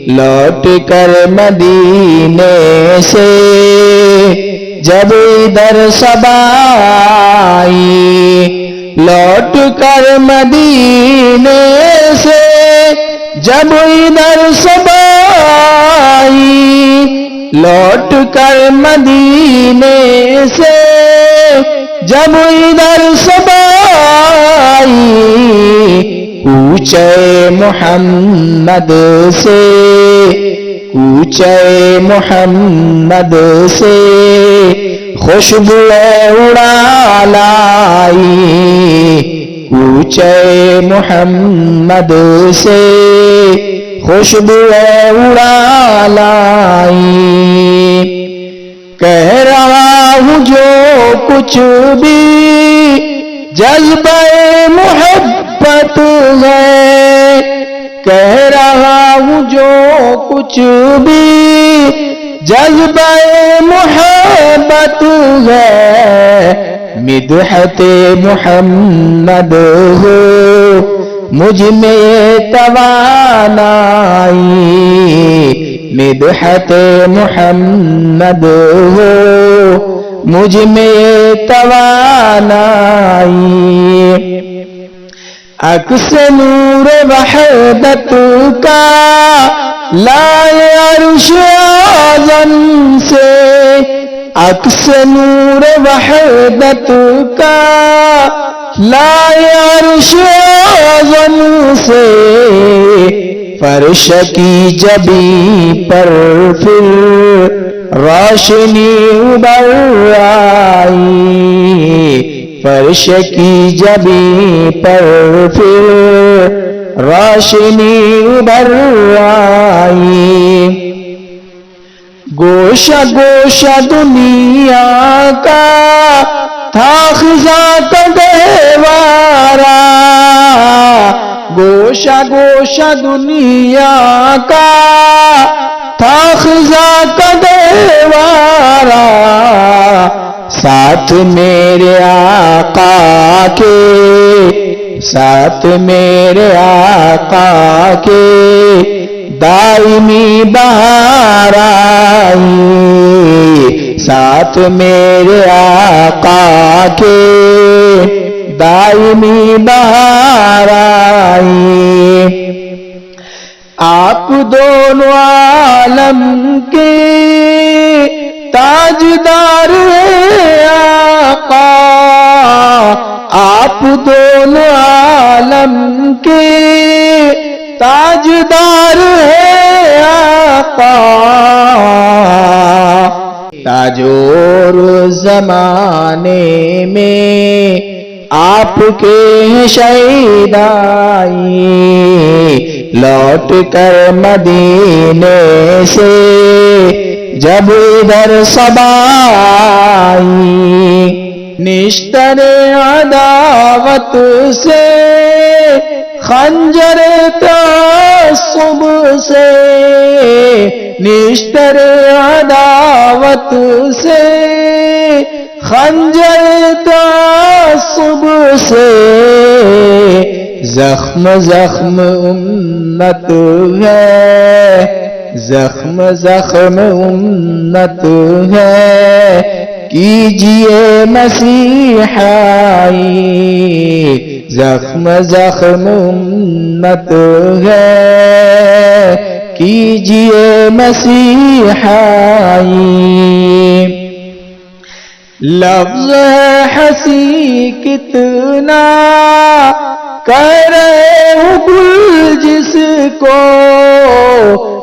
لوٹ کر مدینے سے جب ادھر صبا آئی، لوٹ کر مدینے سے جب ادھر صبا آئی، لوٹ کر مدینے سے جب ادھر صبا آئی، کوچے محمد سے، کوچے محمد سے خوشبو اڑا لائی، کوچے محمد سے خوشبو اڑا لائی۔ کہہ رہا ہوں جو کچھ بھی جذبہ محبت ہے، کہہ رہا ہوں جو کچھ بھی جذبہ محبت ہے، مدحت محمد ہو مجھ میں توانائی، مدحت محمد ہو مجھ میں توانائی۔ عکس نور وحدت کا لائے عرش اعظم سے، عکس نور وحدت کا لائے عرش اعظم سے، فرش کی جبیں پر پھر روشنی ابھر آئی، فرش کی جبیں پر پھر روشنی ابھر آئی۔ گوشہ گوشہ دنیا کا تھا خزاں کا گہوارہ، گوشہ گوشہ دنیا کا تھا خزاں کا گہوارہ، ساتھ میرے آقا کے، ساتھ میرے آقا کے دائمی بہار آئی، ساتھ میرے آقا کے دائمی بہار آئی۔ آپ دونوں عالم کے تاجدار ہیں آقا، آپ دونوں عالم کے تاجدار ہیں آقا، تاجور زمانے میں آپ کے شیدائی، لوٹ کر مدینے سے جب ادھر صبا آئی، نشتر عداوت سے خنجر تعصب سے، نشتر عداوت سے خنجر تعصب سے، زخم زخم امت ہے، زخم زخم امت ہے، کیجئے مسیحائی، زخم زخم امت ہے، کیجئے مسیحائی۔ لفظ ہے ہنسی کتنا کہہ رہے ہو گل جس کو،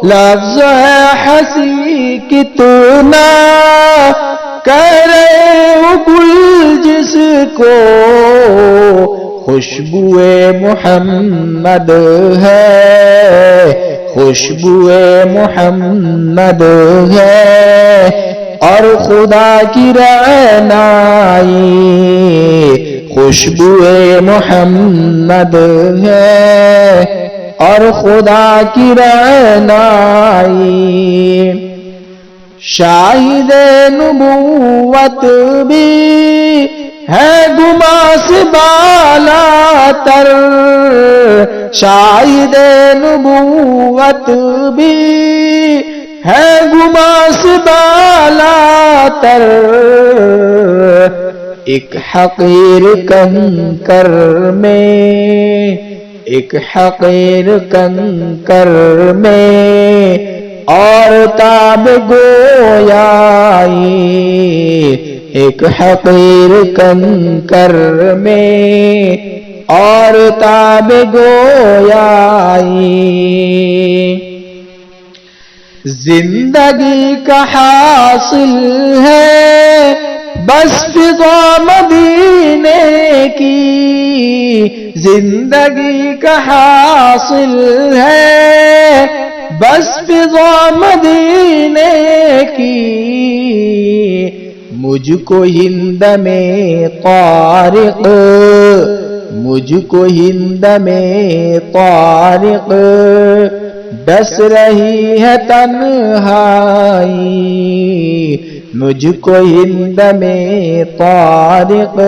لفظ ہے ہنسی کتنا کہہ رہے ہو گل جس کو، خوشبو محمد ہے، خوشبو محمد ہے، اور خدا کی رعنائی، خوشبو محمد ہے، اور خدا کی رعنائی۔ شاہد نبوت بھی ہے گما سے بالا تر، شاہد نبوت بھی ہے گما سے بالا تر، ایک حقیر کنکر میں، ایک حقیر کنکر میں اور تاب گویائی، ایک حقیر کنکر میں اور تاب گویائی، زندگی کا حاصل ہے بس فضا مدینے کی، زندگی کا حاصل ہے بس فضا مدینے کی، مجھ کو ہند میں طارق، مجھ کو ہند میں طارق ڈس رہی ہے تنہائی، مجھ کو ہند میں طارق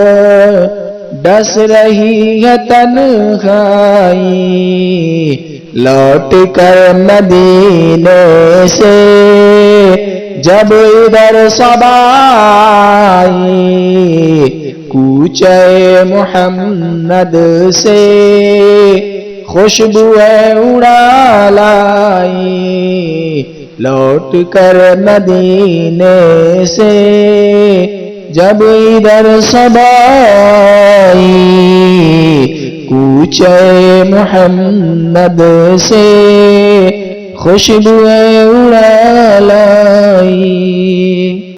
ڈس رہی ہے تنہائی، لوٹ کر مدینے سے جب ادھر صبا آئی، کوچے محمد سے خوشبو اڑا لائی، لوٹ کر مدینے سے جب ادھر صبا آئی، کوچے محمد سے خوشبو اڑا لائی۔